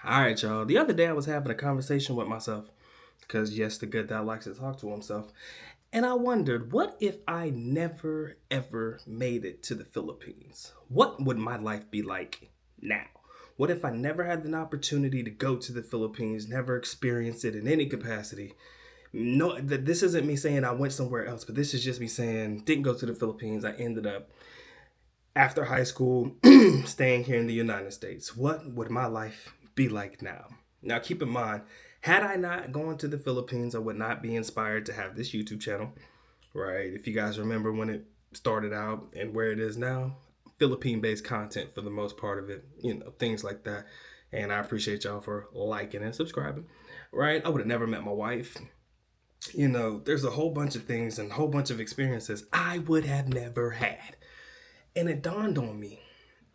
All right, y'all. The other day I was having a conversation with myself because, yes, the good guy likes to talk to himself. And I wondered, what if I never ever made it to the Philippines? What would my life be like now? What if I never had an opportunity to go to the Philippines, never experienced it in any capacity? No, this isn't me saying I went somewhere else, but this is just me saying didn't go to the Philippines. I ended up after high school staying here in the United States. What would my life be like now? Now, keep in mind, had I not gone to the Philippines, I would not be inspired to have this YouTube channel, right? If you guys remember when it started out and where it is now, Philippine based content for the most part of it, things like that. And I appreciate y'all for liking and subscribing, right? I would have never met my wife. There's a whole bunch of things and a whole bunch of experiences I would have never had. And it dawned on me,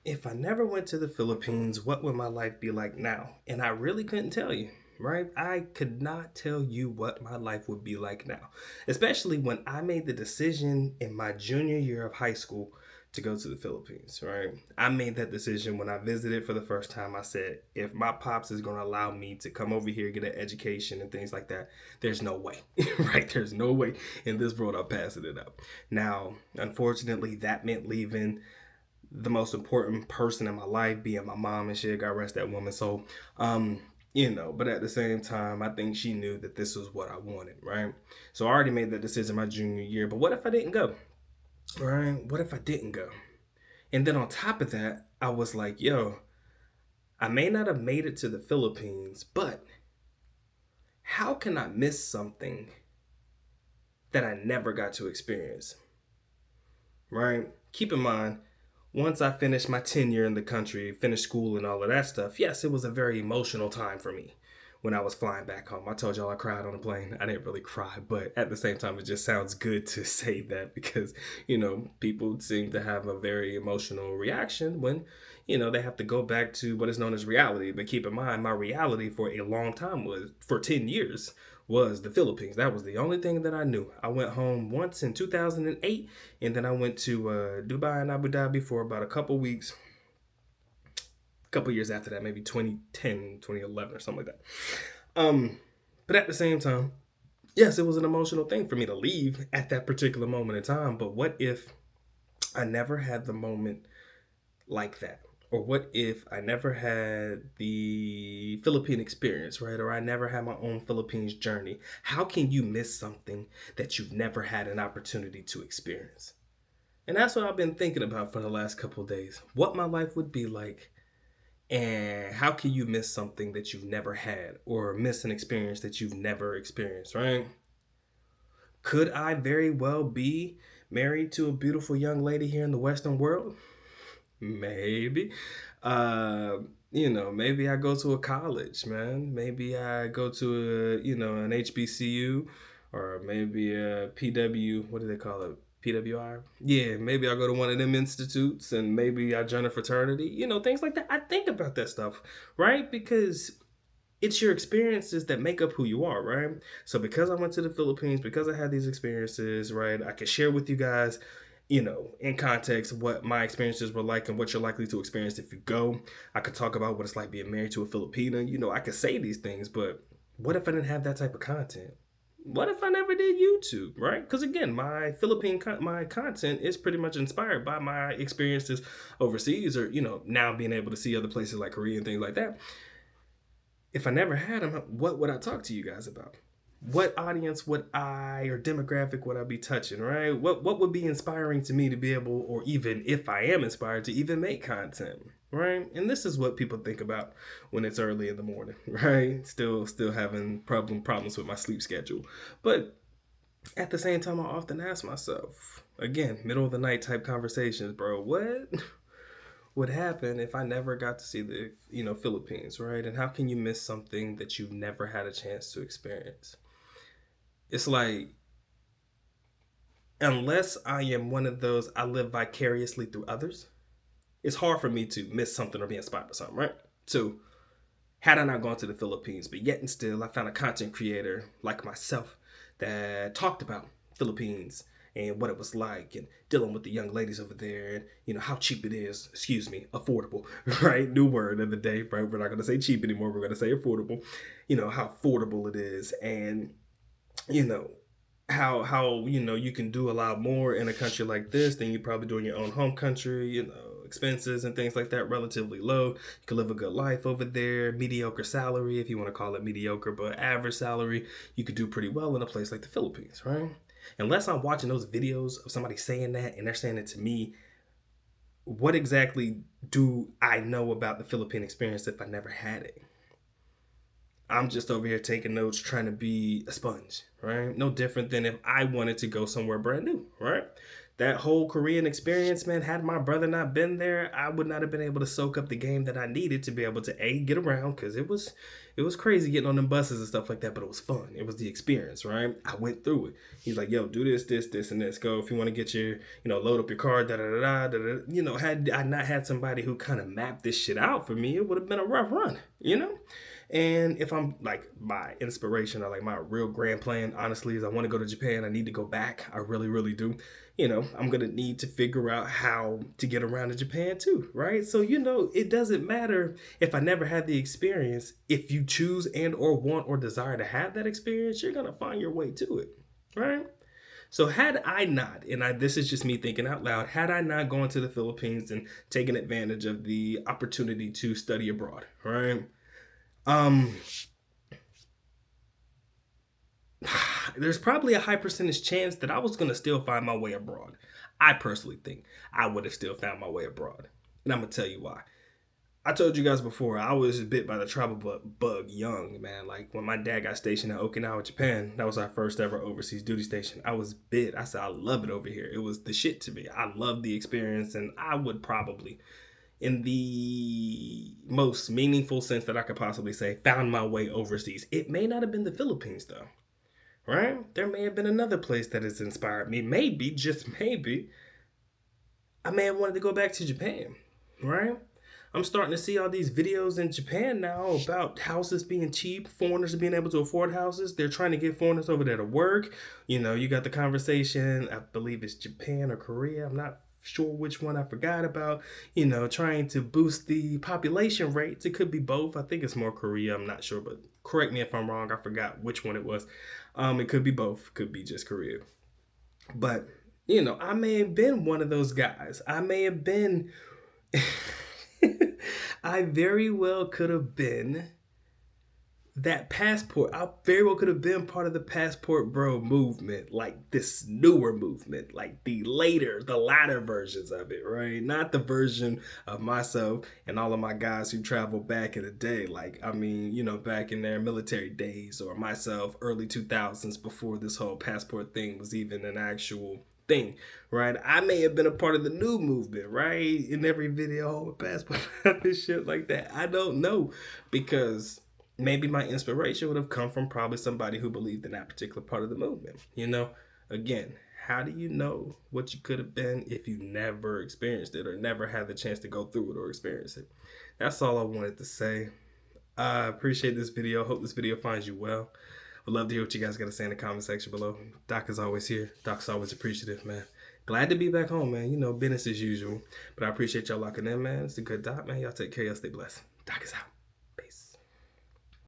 if I never went to the Philippines, what would my life be like now? And I really couldn't tell you, right? I could not tell you what my life would be like now, especially when I made the decision in my junior year of high school to go to the Philippines, right? I made that decision when I visited for the first time. I said, if my pops is going to allow me to come over here, get an education and things like that, there's no way, right? There's no way in this world I'm passing it up. Now, unfortunately, that meant leaving the most important person in my life, being my mom and shit. God rest that woman. So, but at the same time, I think she knew that this was what I wanted, right? So I already made that decision my junior year. But what if I didn't go? Right? What if I didn't go? And then on top of that, I was like, yo, I may not have made it to the Philippines, but how can I miss something that I never got to experience? Right? Keep in mind, once I finished my tenure in the country, finished school and all of that stuff, yes, it was a very emotional time for me when I was flying back home. I told y'all I cried on the plane. I didn't really cry, but at the same time, it just sounds good to say that because, people seem to have a very emotional reaction when, they have to go back to what is known as reality. But keep in mind, my reality for a long time was, for 10 years, was the Philippines. That was the only thing that I knew. I went home once in 2008, and then I went to Dubai and Abu Dhabi for about a couple weeks. A couple years after that, maybe 2010, 2011 or something like that. But at the same time, yes, it was an emotional thing for me to leave at that particular moment in time. But what if I never had the moment like that? Or what if I never had the Philippine experience, right? Or I never had my own Philippines journey? How can you miss something that you've never had an opportunity to experience? And that's what I've been thinking about for the last couple of days. What my life would be like, and how can you miss something that you've never had or miss an experience that you've never experienced, right? Could I very well be married to a beautiful young lady here in the Western world? Maybe. Uh, maybe I go to a college, man. Maybe I go to an HBCU or maybe a PW, what do they call it? PWI? Yeah, maybe I go to one of them institutes and maybe I join a fraternity, things like that. I think about that stuff, right? Because it's your experiences that make up who you are, right? So because I went to the Philippines, because I had these experiences, right, I can share with you guys, in context, what my experiences were like and what you're likely to experience if you go. I could talk about what it's like being married to a Filipina. I could say these things, but what if I didn't have that type of content? What if I never did YouTube, right? Because again, my my content is pretty much inspired by my experiences overseas, or now being able to see other places like Korea and things like that. If I never had them, what would I talk to you guys about? What audience would I, or demographic would I be touching, right? What would be inspiring to me to be able, or even if I am inspired to even make content, right? And this is what people think about when it's early in the morning, right? Still having problems with my sleep schedule. But at the same time, I often ask myself, again, middle of the night type conversations, bro, what would happen if I never got to see the Philippines, right? And how can you miss something that you've never had a chance to experience? It's like, unless I am one of those, I live vicariously through others, it's hard for me to miss something or be inspired by something, right? So had I not gone to the Philippines, but yet and still I found a content creator like myself that talked about Philippines and what it was like, and dealing with the young ladies over there, and how cheap it is. Excuse me, affordable, right? New word of the day, right? We're not gonna say cheap anymore. We're gonna say affordable. How affordable it is, and you know how you can do a lot more in a country like this than you probably do in your own home country. Expenses and things like that relatively low. You can live a good life over there. Mediocre salary, if you want to call it mediocre, but average salary, you could do pretty well in a place like the Philippines, right? Unless I'm watching those videos of somebody saying that and they're saying it to me, what exactly do I know about the Philippine experience if I never had it? I'm just over here taking notes, trying to be a sponge, right? No different than if I wanted to go somewhere brand new, right? That whole Korean experience, man, had my brother not been there, I would not have been able to soak up the game that I needed to be able to get around, because it was crazy getting on them buses and stuff like that, but it was fun. It was the experience, right? I went through it. He's like, yo, do this, and this. Go if you want to get your, load up your car, da da da da da. Had I not had somebody who kind of mapped this shit out for me, it would have been a rough run. And if I'm like my inspiration or like my real grand plan, honestly, is I want to go to Japan. I need to go back. I really, really do. I'm going to need to figure out how to get around to Japan too, right? So, it doesn't matter if I never had the experience. If you choose and or want or desire to have that experience, you're going to find your way to it, right? So had I not, and this is just me thinking out loud, had I not gone to the Philippines and taken advantage of the opportunity to study abroad, right? There's probably a high percentage chance that I was going to still find my way abroad. I personally think I would have still found my way abroad. And I'm going to tell you why. I told you guys before, I was bit by the travel bug young, man. Like when my dad got stationed in Okinawa, Japan, that was our first ever overseas duty station. I was bit. I said, I love it over here. It was the shit to me. I love the experience, and I would probably, in the most meaningful sense that I could possibly say, found my way overseas. It may not have been the Philippines though, right? There may have been another place that has inspired me. Maybe, just maybe, I may have wanted to go back to Japan, right? I'm starting to see all these videos in Japan now about houses being cheap, foreigners being able to afford houses. They're trying to get foreigners over there to work. You got the conversation, I believe it's Japan or Korea, I'm not sure which one I forgot about, trying to boost the population rates. It could be both. I think it's more Korea. I'm not sure, but correct me if I'm wrong. I forgot which one it was. It could be both. Could be just Korea. But, I may have been one of those guys. I may have been... I very well could have been that passport. I very well could have been part of the passport bro movement, like this newer movement, like the latter versions of it, right? Not the version of myself and all of my guys who traveled back in the day. Like, back in their military days, or myself, early 2000s, before this whole passport thing was even an actual thing, right? I may have been a part of the new movement, right? In every video, passport and shit like that. I don't know, because maybe my inspiration would have come from probably somebody who believed in that particular part of the movement. Again, how do you know what you could have been if you never experienced it or never had the chance to go through it or experience it? That's all I wanted to say. I appreciate this video. Hope this video finds you well. Would love to hear what you guys got to say in the comment section below. Doc is always here. Doc's always appreciative, man. Glad to be back home, man. Business as usual. But I appreciate y'all locking in, man. It's a good Doc, man. Y'all take care. Y'all stay blessed. Doc is out.